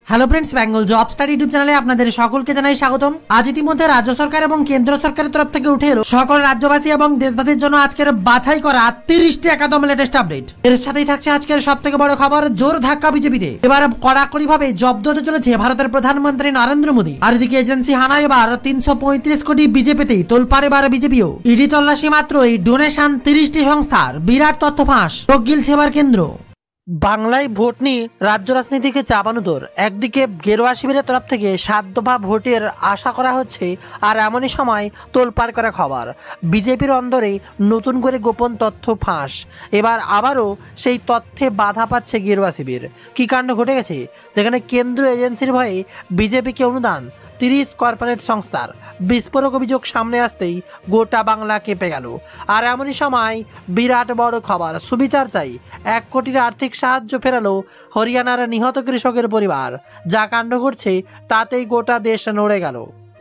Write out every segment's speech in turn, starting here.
Hello friends, Bengal job study YouTube চ্যানেলে আপনাদের সকলকে জানাই স্বাগতম। আজ ইতিমধ্যে রাজ্য সরকার এবং কেন্দ্র সরকারের তরফ থেকে উঠে এলো সকল রাজ্যবাসী এবং দেশবাসীর জন্য আজকের বাছাই করা 30টি একদম লেটেস্ট আপডেট। এর সাথেই থাকছে আজকের সবথেকে বড় খবর, জোর ধাক্কা বিজেপিতে। এবার কড়াকড়ি ভাবে জব্দ হতে চলেছে ভারতের প্রধানমন্ত্রী নরেন্দ্র মোদী। আর এদিকে এজেন্সি হানা এবার 335 কোটি বিজেপিতেই তোলপাড় এবার বিজেপিও। ইডি তল্লাশি মাত্রই ডোনেশন 30টি সংস্থার, বিরাট তথ্য ফাঁস, চোখ গিলছে এবার কেন্দ্র। বাংলায় ভোট নিয়ে রাজ্য রাজনীতিকে চাপানোতর। একদিকে গেরুয়া শিবিরের তরফ থেকে 7 দফা ভোটের আশা করা হচ্ছে, আর এমনই সময় তোলপাড় করা খবর, বিজেপির অন্দরে নতুন করে গোপন তথ্য ফাঁস। এবার আবারও সেই তথ্যে বাধা পাচ্ছে গেরুয়া শিবির। কী কাণ্ড ঘটে গেছে, যেখানে কেন্দ্রীয় এজেন্সির ভয়ে বিজেপিকে অনুদান 30 কর্পোরেট সংস্থার। বিস্ফোরক অভিযোগ সামনে আসতেই গোটা বাংলা কেঁপে গেল। আর এমনই সময় বিরাট বড় খবর, সুবিচার চাই। 1 কোটির আর্থিক সাহায্য ফেরালো হরিয়ানার নিহত কৃষকের পরিবার। যা কাণ্ড ঘটছে তাতেই গোটা দেশ নড়ে গেল।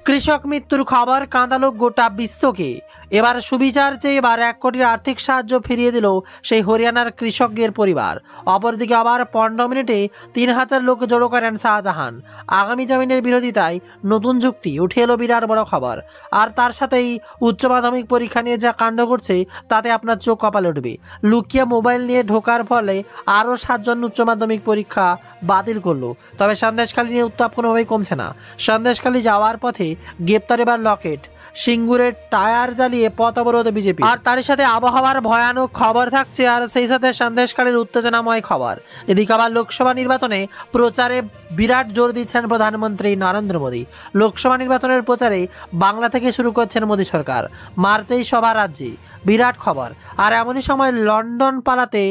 কৃষক মৃত্যুর খবর কাঁদালো গোটা বিশ্বকে। এবার সুবিচার চেয়ে এবার 1 কোটির আর্থিক সাহায্য ফিরিয়ে দিল সেই হরিয়ানার কৃষকের পরিবার। অপরদিকে আবার 15 মিনিটে 3000 লোক জড়ো করেন শাহজাহান। আগামী জামিনের বিরোধিতায় নতুন যুক্তি, উঠে এলো বিরাট বড় খবর। আর তার সাথেই উচ্চ মাধ্যমিক পরীক্ষা নিয়ে যা কাণ্ড ঘটছে তাতে আপনার চোখ কপালে উঠবে। লুকিয়ে মোবাইল নিয়ে ঢোকার ফলে আরও 7 জন উচ্চ মাধ্যমিক পরীক্ষা বাতিল করলো। তবে সন্দেশখালী নিয়ে উত্তাপ কোনোভাবেই কমছে না। সন্দেশখালী যাওয়ার পথে গ্রেপ্তার এবার লকেট, সিঙ্গুরের টায়ার জ্বালিয়ে পথ অবরোধ বিজেপি। আর তার সাথে আবহাওয়ার ভয়ানক খবর থাকছে, আর সেই সাথে সন্দেশখালীর উত্তেজনাময় খবর। এদিকে আবার লোকসভা নির্বাচনে প্রচারে বিরাট জোর দিচ্ছেন প্রধানমন্ত্রী নরেন্দ্র মোদী। লোকসভা নির্বাচনের প্রচারে বাংলা থেকে শুরু করছেন মোদী সরকার। মার্চেই সভা রাজ্যে, বিরাট খবর। আর এমনই সময় লন্ডন পালাতে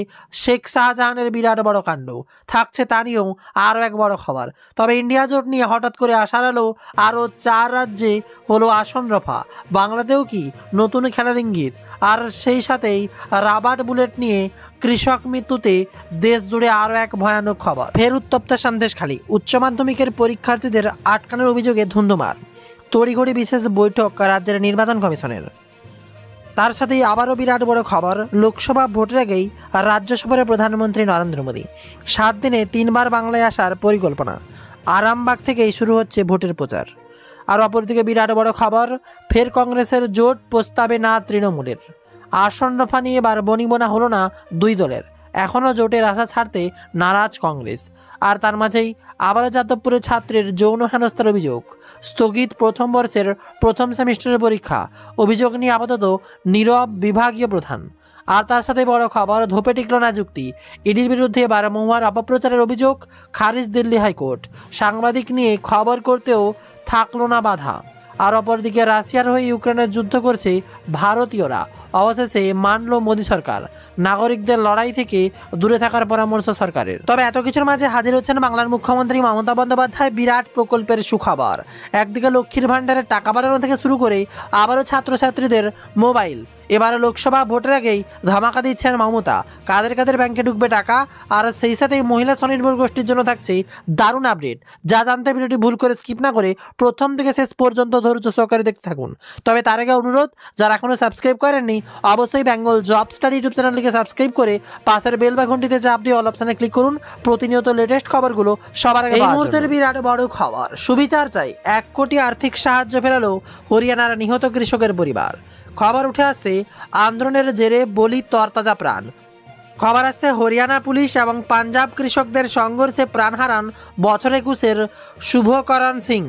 শেখ শাহজাহানের বিরাট বড় কাণ্ড থাকছে, তা নিয়েও আরও এক বড় খবর। তবে ইন্ডিয়া জোট নিয়ে হঠাৎ করে আশার আলো, আরও 4 রাজ্যে হলো আসন রফা। বাংলাতেও কি নতুন খেলার ইঙ্গিত? আর সেই সাথেই রাবার বুলেট নিয়ে কৃষক মৃত্যুতে দেশ জুড়ে আরও এক ভয়ানক খবর। ফের উত্তপ্ত সন্দেশখালী, উচ্চ মাধ্যমিকের পরীক্ষার্থীদের আটকানোর অভিযোগে ধুন্ধুমার। তড়িঘড়ি বিশেষ বৈঠক রাজ্যের নির্বাচন কমিশনের। তার সাথেই আবারও বিরাট বড় খবর, লোকসভা ভোটের আগেই রাজ্য সফরে প্রধানমন্ত্রী নরেন্দ্র মোদী। 7 দিনে 3 বার বাংলায় আসার পরিকল্পনা। আরামবাগ থেকেই শুরু হচ্ছে ভোটের প্রচার। আর অপরদিকে বিরাট বড় খবর, ফের কংগ্রেসের জোট প্রস্তাবে না তৃণমূলের। আসন রফা নিয়ে এবার বনিবনা হলো না 2 দলের। এখনও জোটের আশা ছাড়তে নারাজ কংগ্রেস। আর তার মাঝেই আবারও যাদবপুরের ছাত্রের যৌন হেনস্থার অভিযোগ। স্থগিত প্রথম বর্ষের প্রথম সেমিস্টারের পরীক্ষা। অভিযোগ নিয়ে আপাতত নীরব বিভাগীয় প্রধান। আর তার সাথে বড় খবর, ধোপে টিকল না যুক্তি। ইডির বিরুদ্ধে এবার মহুয়ার অপপ্রচারের অভিযোগ খারিজ দিল্লি হাইকোর্ট। সাংবাদিক নিয়ে খবর করতেও থাকলো না বাধা। আর অপরদিকে রাশিয়ার হয়ে ইউক্রেনের যুদ্ধ করছে ভারতীয়রা। অবশেষে মানল মোদী সরকার, নাগরিকদের লড়াই থেকে দূরে থাকার পরামর্শ সরকারের। তবে এত কিছুর মাঝে হাজির হচ্ছেন বাংলার মুখ্যমন্ত্রী মমতা বন্দ্যোপাধ্যায় বিরাট প্রকল্পের সুখবর। একদিকে লক্ষ্মীর ভাণ্ডারের টাকা বাড়ানো থেকে শুরু করে আবারও ছাত্রছাত্রীদের মোবাইল। এবারে লোকসভা ভোটের আগেই ধামাকা দিচ্ছেন মমতা। কাদের কাদের ব্যাংকে ঢুকবে টাকা, আর সেই সাথেই মহিলা স্বনির্ভর গোষ্ঠীর জন্য থাকছে দারুণ আপডেট। যা জানতে ভিডিওটি ভুল করে স্কিপ না করে প্রথম থেকে শেষ পর্যন্ত ধৈর্য সহকারে দেখতে থাকুন। তবে তার আগে অনুরোধ, যারা এখনও সাবস্ক্রাইব করেননি অবশ্যই বেঙ্গল জব স্টাডি ইউটিউব চ্যানেলটিকে সাবস্ক্রাইব করে পাশের বেল বা ঘন্টিতে চাপ দিয়ে অল অপশানে ক্লিক করুন। প্রতিনিয়ত লেটেস্ট খবরগুলো সবার আগে। এই মুহূর্তের বিরাট বড় খবর, সুবিচার চাই। 1 কোটি আর্থিক সাহায্য ফেরালো হরিয়ানার নিহত কৃষকের পরিবার। খবর উঠে আসছে আন্দোলনের জেরে বলি তরতাজা প্রাণ। খবর আসছে হরিয়ানা পুলিশ এবং পাঞ্জাব কৃষকদের সংঘর্ষে প্রাণ হারান বছর 21-এর শুভকরণ সিং।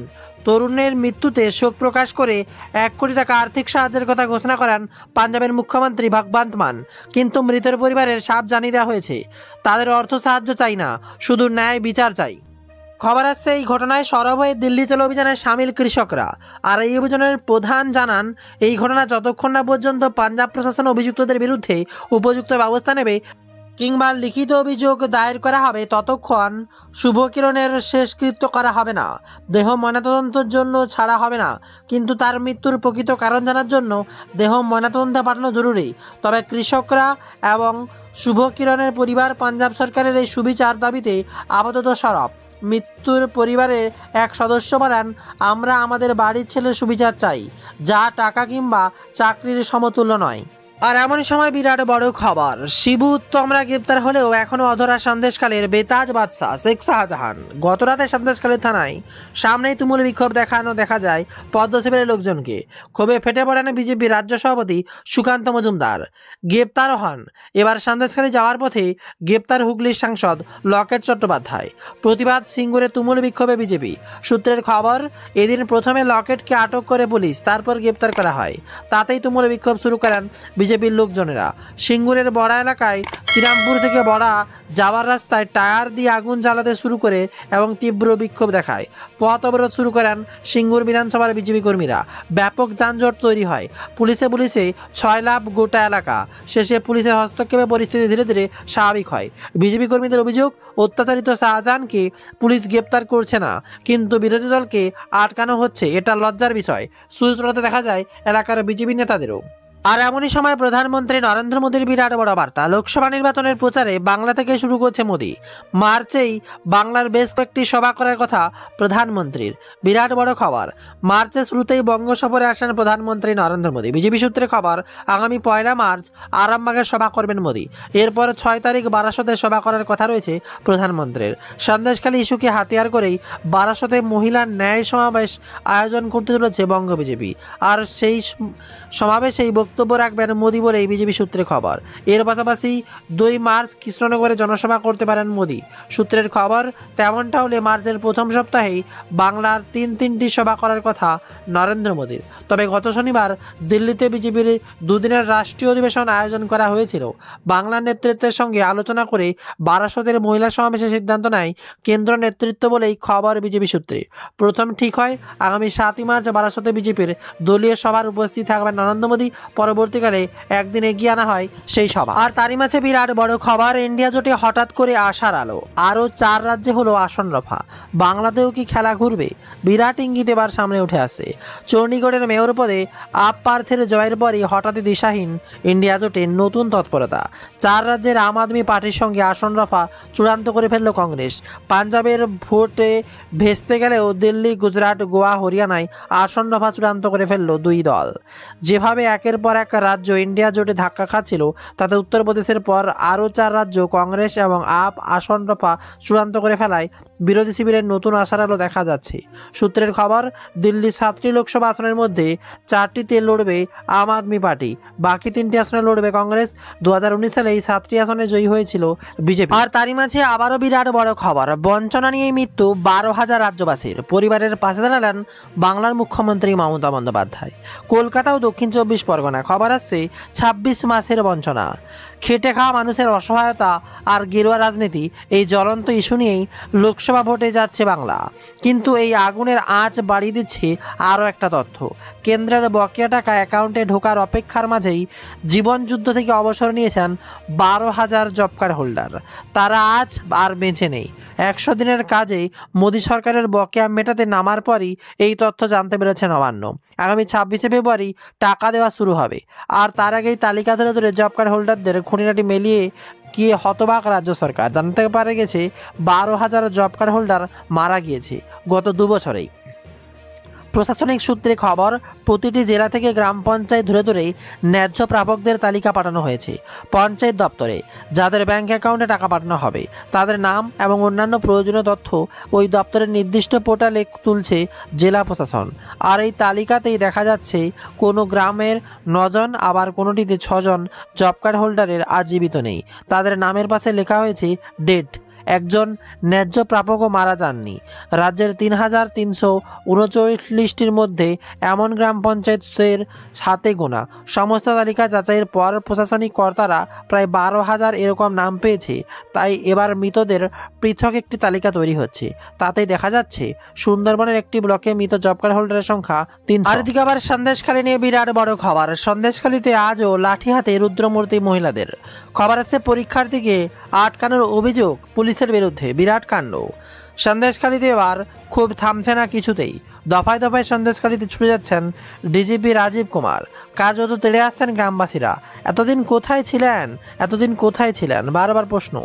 তরুণের মৃত্যুতে শোক প্রকাশ করে 1 কোটি টাকা আর্থিক সাহায্যের কথা ঘোষণা করেন পাঞ্জাবের মুখ্যমন্ত্রী ভগবন্ত মান। কিন্তু মৃতের পরিবারের সাফ জানিয়ে দেওয়া হয়েছে, তাদের অর্থ সাহায্য চাই না, শুধু ন্যায় বিচার চাই। খবর আসছে এই ঘটনায় সরব হয়ে দিল্লি চলো অভিযানে সামিল কৃষকরা। আর এই অভিযানের প্রধান জানান, এই ঘটনা যতক্ষণ না পর্যন্ত পাঞ্জাব প্রশাসন অভিযুক্তদের বিরুদ্ধে উপযুক্ত ব্যবস্থা নেবে কিংবা লিখিত অভিযোগ দায়ের করা হবে, ততক্ষণ শুভকিরণের শেষকৃত্য করা হবে না। দেহ ময়নাতদন্তের জন্য ছাড়া হবে না, কিন্তু তার মৃত্যুর প্রকৃত কারণ জানার জন্য দেহ ময়নাতদন্তে পাঠানো জরুরি। তবে কৃষকরা এবং শুভকিরণের পরিবার পাঞ্জাব সরকারের এই সুবিচার দাবিতে আপাতত সরব। মৃত্যুর পরিবারের এক সদস্য বলেন, আমরা আমাদের বাড়ির ছেলের সুবিচার চাই, যা টাকা কিংবা চাকরির সমতুল্য নয়। আর এমন সময় বিরাট বড় খবর, শিবু উত্তমরা গ্রেপ্তার হলেও এখনো অধরা সন্দেশখালীর বেতাজ বাদশা শেখ শাহজাহান। গতরাতে সন্দেশখালী থানায় সামনেই তুমুল বিক্ষোভ দেখা যায় পদ্মশিবিরের লোকজনকে। ক্ষোভে ফেটে পড়েন বিজেপি রাজ্য সভাপতি সুকান্ত মজুমদার, গ্রেপ্তার হন। এবার সন্দেশখালী যাওয়ার পথে গ্রেপ্তার হুগলির সাংসদ লকেট চট্টোপাধ্যায়। প্রতিবাদ সিঙ্গুরে তুমুল বিক্ষোভে বিজেপি সূত্রের খবর, এদিন প্রথমে লকেটকে আটক করে পুলিশ, তারপর গ্রেপ্তার করা হয়। তাতেই তুমুল বিক্ষোভ শুরু করেন বিজেপির লোকজনেরা। সিঙ্গুরের বড়া এলাকায় শ্রীরামপুর থেকে বড়া যাওয়ার রাস্তায় টায়ার দিয়ে আগুন জ্বালাতে শুরু করে এবং তীব্র বিক্ষোভ দেখায়। পথ অবরোধ শুরু করেন সিঙ্গুর বিধানসভার বিজেপি কর্মীরা। ব্যাপক যানজট তৈরি হয়। পুলিশে 6 লাভ গোটা এলাকা। শেষে পুলিশের হস্তক্ষেপে পরিস্থিতি ধীরে ধীরে স্বাভাবিক হয়। বিজেপি কর্মীদের অভিযোগ, অত্যাচারিত শাহজাহানকে পুলিশ গ্রেপ্তার করছে না, কিন্তু বিরোধী দলকে আটকানো হচ্ছে। এটা লজ্জার বিষয়। সূত্রতে দেখা যায় এলাকার বিজেপি নেতাদেরও। আর এমনই সময় প্রধানমন্ত্রী নরেন্দ্র মোদীর বিরাট বড় বার্তা। লোকসভা নির্বাচনের প্রচারে বাংলা থেকে শুরু করছে মোদী। মার্চেই বাংলার বেশ কয়েকটি সভা করার কথা প্রধানমন্ত্রীর। বিরাট বড় খবর, মার্চের শুরুতেই বঙ্গ সফরে আসেন প্রধানমন্ত্রী নরেন্দ্র মোদী। বিজেপি সূত্রে খবর, আগামী 1 মার্চ আরামবাগে সভা করবেন মোদী। এরপর 6 তারিখ বারাসতে সভা করার কথা রয়েছে প্রধানমন্ত্রীর। সন্দেশখালী ইস্যুকে হাতিয়ার করেই বারাসতে মহিলা ন্যায় সমাবেশ আয়োজন করতে চলেছে বঙ্গ বিজেপি। আর সেই সমাবেশেই বক্তব্য রাখবেন মোদী বলেই বিজেপি সূত্রে খবর। এর পাশাপাশি 2 মার্চ কৃষ্ণনগরে জনসভা করতে পারেন মোদী। সূত্রের খবর, তেমনটা হলে মার্চের প্রথম সপ্তাহেই বাংলার 3টি সভা করার কথা নরেন্দ্র মোদীর। তবে গত শনিবার দিল্লিতে বিজেপির 2 দিনের রাষ্ট্রীয় অধিবেশন আয়োজন করা হয়েছিল। বাংলার নেতৃত্বের সঙ্গে আলোচনা করে বারাসতের মহিলা সমাবেশের সিদ্ধান্ত নেয় কেন্দ্র নেতৃত্ব বলেই খবর বিজেপি সূত্রে। প্রথম ঠিক হয় আগামী 7 মার্চ বারাসতে বিজেপির দলীয় সভার উপস্থিত থাকবেন নরেন্দ্র মোদী। পরবর্তীকালে একদিন এগিয়ে আনা হয় সেই সভা। আর তারই মাঝে বিরাট বড় খবর, ইন্ডিয়া জোটে হঠাৎ করে আশার আলো। আরও 4 রাজ্যে হলো আসন রফা। বাংলাতেও কি খেলা ঘুরবে? বিরাট ইঙ্গিত এবার সামনে উঠে আসে। চণ্ডীগড়ের মেয়র পদে আপ প্রার্থীর জয়ের পরই হঠাৎই দিশাহীন ইন্ডিয়া জোটের নতুন তৎপরতা। 4 রাজ্যের আম আদমি পার্টির সঙ্গে আসন রফা চূড়ান্ত করে ফেলল কংগ্রেস। পাঞ্জাবের ভোটে ভেস্তে গেলেও দিল্লি, গুজরাট, গোয়া, হরিয়ানায় আসন রফা চূড়ান্ত করে ফেলল 2 দল। যেভাবে একের পর এক রাজ্য ইন্ডিয়া জোটে ধাক্কা খাচ্ছিল, তাতে উত্তরপ্রদেশের পর আরও 4 রাজ্য কংগ্রেস এবং আপ আসন রফা চূড়ান্ত করে ফেলায় বিরোধী শিবিরের নতুন আশার আলো দেখা যাচ্ছে। সূত্রের খবর, দিল্লির 7টি লোকসভা আসনের মধ্যে 4টিতে লড়বে আম আদমি পার্টি, বাকি 3টি আসনে লড়বে কংগ্রেস। 2019 সালে এই 7টি আসনে জয়ী হয়েছিল বিজেপি। আর তারই মাঝে আবারও বিরাট বড় খবর, বঞ্চনা নিয়ে মৃত্যু 12,000 রাজ্যবাসীর। পরিবারের পাশে দাঁড়ালেন বাংলার মুখ্যমন্ত্রী মমতা বন্দ্যোপাধ্যায়। কলকাতা ও দক্ষিণ 24 পরগনা খবর আসছে 26 মাসের বঞ্চনা, খেটে খাওয়া মানুষের অসহায়তা আর গেরুয়া রাজনীতি, এই জ্বলন্ত ইস্যু নিয়েই লোকসভা ভোটে যাচ্ছে বাংলা। কিন্তু এই আগুনের আঁচ বাড়িয়ে দিচ্ছে আরও একটা তথ্য। কেন্দ্রের বকেয়া টাকা অ্যাকাউন্টে ঢোকার অপেক্ষার মাঝেই জীবনযুদ্ধ থেকে অবসর নিয়েছেন 12,000 জব কার্ড হোল্ডার। তারা আজ আর বেঁচে নেই। 100 দিনের কাজে মোদী সরকারের বকেয়া মেটাতে নামার পরই এই তথ্য জানতে পেরেছে নবান্ন। আগামী 26 ফেব্রুয়ারি টাকা দেওয়া শুরু হবে। আর তার আগেই তালিকা ধরে ধরে জব কার্ড হোল্ডারদের খুঁটিনাটি মিলিয়ে গিয়ে হতবাক রাজ্য সরকার। জানতে পারে গেছে 12,000 জব কার্ড হোল্ডার মারা গিয়েছে গত 2 বছরেই। প্রশাসনিক সূত্রে খবর, প্রতিটি জেলা থেকে গ্রাম পঞ্চায়েত ধরে ন্যায্য প্রাপকদের তালিকা পাঠানো হয়েছে পঞ্চায়েত দপ্তরে। যাদের ব্যাংক অ্যাকাউন্টে টাকা পাঠানো হবে তাদের নাম এবং অন্যান্য প্রয়োজনীয় তথ্য ওই দপ্তরের নির্দিষ্ট পোর্টালে তুলছে জেলা প্রশাসন। আর এই তালিকাতেই দেখা যাচ্ছে কোনো গ্রামের 9 জন, আবার কোনোটিতে 6 জন জব কার্ড হোল্ডারের আজ জীবিত নেই। তাদের নামের পাশে লেখা হয়েছে ডেট। একজন ন্যায্য প্রাপকও মারা যাননি। রাজ্যের 3,339টির মধ্যে এমন গ্রাম পঞ্চায়েতের হাতে গোনা। সমস্ত তালিকা যাচাইয়ের পর প্রশাসনিক কর্তারা প্রায় 12,000 এরকম নাম পেয়েছে। তাই এবার মৃতদের পৃথক একটি তালিকা তৈরি হচ্ছে। তাতেই দেখা যাচ্ছে সুন্দরবনের একটি ব্লকে মৃত জব কার্ড হোল্ডারের সংখ্যা 300। আর এদিকে আবার সন্দেশখালী নিয়ে বিরাট বড় খবর। সন্দেশখালীতে আজও লাঠি হাতে রুদ্রমূর্তি মহিলাদের। খবর আছে পরীক্ষার্থীকে আটকানোর অভিযোগ পুলিশের বিরুদ্ধে। বিরাট কাণ্ড। সন্দেশখালীতে এবার খুব থামছে না কিছুতেই। দফায় দফায় সন্দেশখালীতে ছুটে যাচ্ছেন ডিজিপি রাজীব কুমার। কার্যত তেড়ে আসছেন গ্রামবাসীরা। এতদিন কোথায় ছিলেন বারবার প্রশ্ন।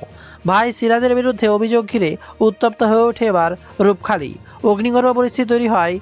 ভাই সিরাজের বিরুদ্ধে অভিযোগ ঘিরে উত্তপ্ত হয়ে ওঠে এবার রূপখালী। অগ্নিগর্ভ পরিস্থিতি তৈরি হয়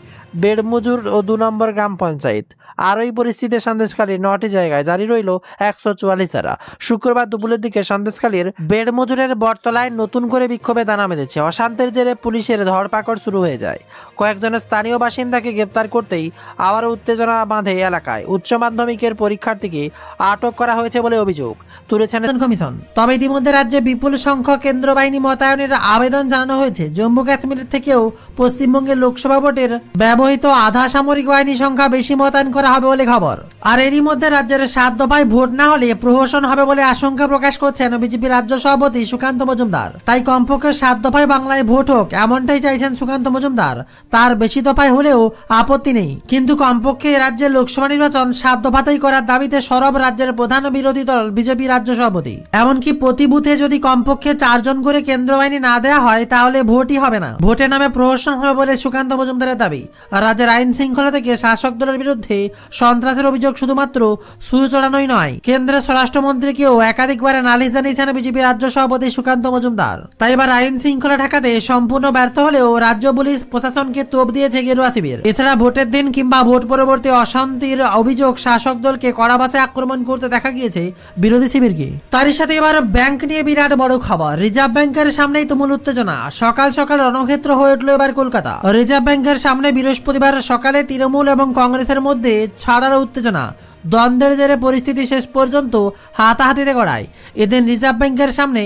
বেড়মজুর ও 2 নম্বর গ্রাম পঞ্চায়েত। আর ওই পরিস্থিতিতে সন্দেশখালীর 9টি জায়গায় জারি রইল 144 ধারা। শুক্রবার দুপুরের দিকে সন্দেশখালীর বেড়মজুরের বটতলায় নতুন করে বিক্ষোভে দানা মেলেছে। অশান্তির জেরে পুলিশের ধরপাকড় শুরু হয়ে যায়। কয়েকজন স্থানীয় বাসিন্দাকে গ্রেপ্তার করতেই আবারও উত্তেজনা বাঁধে এলাকায়। উচ্চ মাধ্যমিকের পরীক্ষার্থীকে আটক করা হয়েছে বলে অভিযোগ তুলেছেন কমিশন। তবে ইতিমধ্যে রাজ্যে বিপুল সংখ্যক কেন্দ্র বাহিনী মোতায়েনের আবেদন জানানো হয়েছে। জম্মু কাশ্মীরের থেকেও পশ্চিমবঙ্গের লোকসভা ভোটের ব্যবহৃত আধা সামরিক বাহিনী সংখ্যা বেশি মোতায়েন করা হবে বলে খবর। আর এরই মধ্যে রাজ্যের 7 দফায় ভোট না হলে প্রহসন হবে বলে আশঙ্কা প্রকাশ করছেন বিজেপি রাজ্য সভাপতি সুকান্ত মজুমদার। তাই কমপক্ষে 7 দফায় বাংলায় ভোট হোক এমনটাই চাইছেন সুকান্ত মজুমদার। তার বেশি দফায় হলেও আপত্তি নেই, কিন্তু কমপক্ষে রাজ্যের লোকসভা নির্বাচন 7 দফাতেই করার দাবিতে সরব রাজ্যের প্রধান বিরোধী দল বিজেপি রাজ্য সভাপতি। এমনকি প্রতি বুথে যদি কমপক্ষে 4 জন করে কেন্দ্র বাহিনী না দেওয়া হয় তাহলে ভোটই হবে না, ভোটের নামে প্রহসন হবে বলে সুকান্ত মজুমদারের দাবি। রাজ্যের আইন শৃঙ্খলা থেকে শাসক দলের বিরুদ্ধে সন্ত্রাসের অভিযোগ শুধুমাত্র সুর চড়ানোই নয়, কেন্দ্রের স্বরাষ্ট্রমন্ত্রীকেও একাধিকবার নালিশ জানিয়েছেন বিজেপি রাজ্য সভাপতি সুকান্ত মজুমদার। তাই এবার আইন শৃঙ্খলা ঠেকাতে সম্পূর্ণ ব্যর্থ হলেও রাজ্য পুলিশ প্রশাসনকে তোপ দিয়েছে গেরুয়া শিবির। এছাড়া ভোটের দিন কিংবা ভোট পরবর্তী অশান্তির অভিযোগ শাসক দলকে কড়া ভাষায় আক্রমণ করতে দেখা গিয়েছে বিরোধী শিবিরকে। তারই সাথে এবার ব্যাংক নিয়ে বিরাট বড় খবর। রিজার্ভ ব্যাংকের সামনেই তুমুল উত্তেজনা। সকাল সকাল রণক্ষেত্র হয়ে উঠল এবার কলকাতা। রিজার্ভ ব্যাংকের সামনে বৃহস্পতিবার সকালে তৃণমূল এবং কংগ্রেসের মধ্যে ছাড়ার উত্তেজনা। দ্বন্দ্বের জেরে পরিস্থিতি শেষ পর্যন্ত হাতাহাতিতে গড়ায়। এদিন রিজার্ভ ব্যাংকের সামনে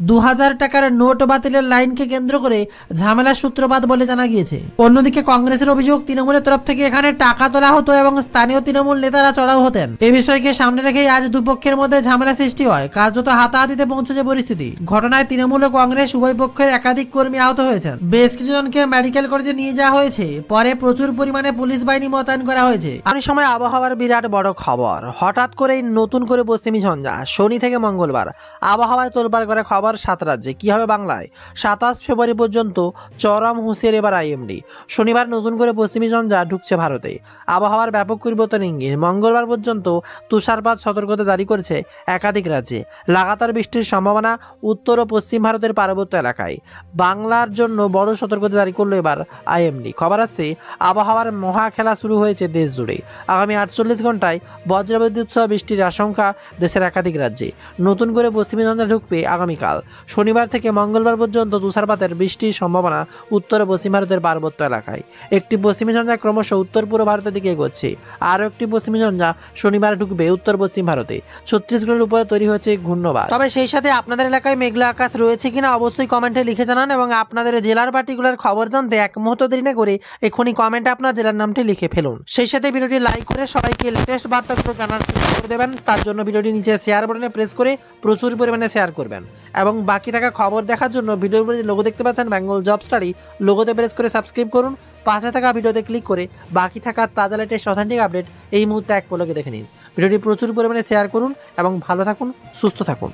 2000 টাকার নোট বাতিলের লাইনকে কেন্দ্র করে ঝামেলার সূত্রপাত বলে জানা গিয়েছে। অন্যদিকে কংগ্রেসের অভিযোগ তৃণমূলের তরফ থেকে এখানে টাকা তোলা হতো এবং স্থানীয় তৃণমূল নেতারা চড়াও হতেন। এই বিষয়কে সামনে রেখেই আজ দুপক্ষের মধ্যে ঝামেলা সৃষ্টি হয়। কার্যত হাতাহাতিতে পৌঁছেছে পরিস্থিতি। ঘটনায় তৃণমূল ও কংগ্রেস উভয় পক্ষের একাধিক কর্মী আহত হয়েছেন। বেশ কিছুজনকে মেডিকেল কলেজে নিয়ে যাওয়া হয়েছে। পরে প্রচুর পরিমাণে পুলিশ বাহিনী মোতায়েন করা হয়েছে। এই সময় আবহাওয়ার বিরাট বড় খবর। হঠাৎ করেই নতুন করে পশ্চিমী ঝঞ্ঝা। শনি থেকে মঙ্গলবার আবহাওয়ায় তোলপাড় করে খবর 7 রাজ্যে। কি হবে বাংলায়? 27 ফেব্রুয়ারি পর্যন্ত চরম হুঁশিয়ারি এবার আইএমডি। শনিবার নতুন করে পশ্চিমী ঝঞ্ঝা ঢুকছে ভারতে। আবহাওয়ার ব্যাপক পরিবর্তন ইঙ্গিত। মঙ্গলবার পর্যন্ত তুষারপাত সতর্কতা জারি করেছে একাধিক রাজ্যে। লাগাতার বৃষ্টির সম্ভাবনা উত্তর ও পশ্চিম ভারতের পার্বত্য এলাকায়। বাংলার জন্য বড় সতর্কতা জারি করলো এবার আইএমডি। খবর আসছে আবহাওয়ার মহা খেলা শুরু হয়েছে দেশ জুড়ে। আগামী 48 ঘন্টায় বজ্রবিদ্যুৎ সহ বৃষ্টির আশঙ্কা দেশের একাধিক রাজ্যে। নতুন করে পশ্চিমী ঝঞ্ঝা ঢুকবে আগামীকাল। শনিবার থেকে মঙ্গলবার পর্যন্ত তুষারপাতের বৃষ্টির সম্ভাবনা উত্তর ও পশ্চিম ভারতের পার্বত্য এলাকায়। একটি পশ্চিমী ঝঞ্ঝা ক্রমশ উত্তর পূর্ব ভারতের দিকে এগোচ্ছে। আরও একটি পশ্চিমী ঝঞ্ঝা শনিবার ঢুকবে উত্তর পশ্চিম ভারতে। ছত্তিশগড়ের উপরে তৈরি হয়েছে ঘূর্ণবাদ। তবে সেই সাথে আপনাদের এলাকায় মেঘলা আকাশ রয়েছে কিনা অবশ্যই কমেন্টে লিখে জানান এবং আপনাদের জেলার পার্টিকুলার খবর জানতে এক মুহূর্ত দেরি না করে এখনই কমেন্টে আপনার জেলার নামটি লিখে ফেলুন। সেই সাথে ভিডিওটি লাইক করে সবাইকে লেটেস্ট বার্তাগুলো জানার করে দেবেন। তার জন্য ভিডিওটি নিচে শেয়ার বাটনে প্রেস করে প্রচুর পরিমাণে শেয়ার করবেন এবং বাকি থাকা খবর দেখার জন্য ভিডিওর উপরে লোগো দেখতে পাচ্ছেন বেঙ্গল জব স্টাডি, লোগোতে প্রেস করে সাবস্ক্রাইব করুন। পাশে থাকা ভিডিওতে ক্লিক করে বাকি থাকা তাজা লেটেস্ট অথেন্টিক আপডেট এই মুহূর্তে এক পলকে দেখে নিন। ভিডিওটি প্রচুর পরিমাণে শেয়ার করুন এবং ভালো থাকুন, সুস্থ থাকুন।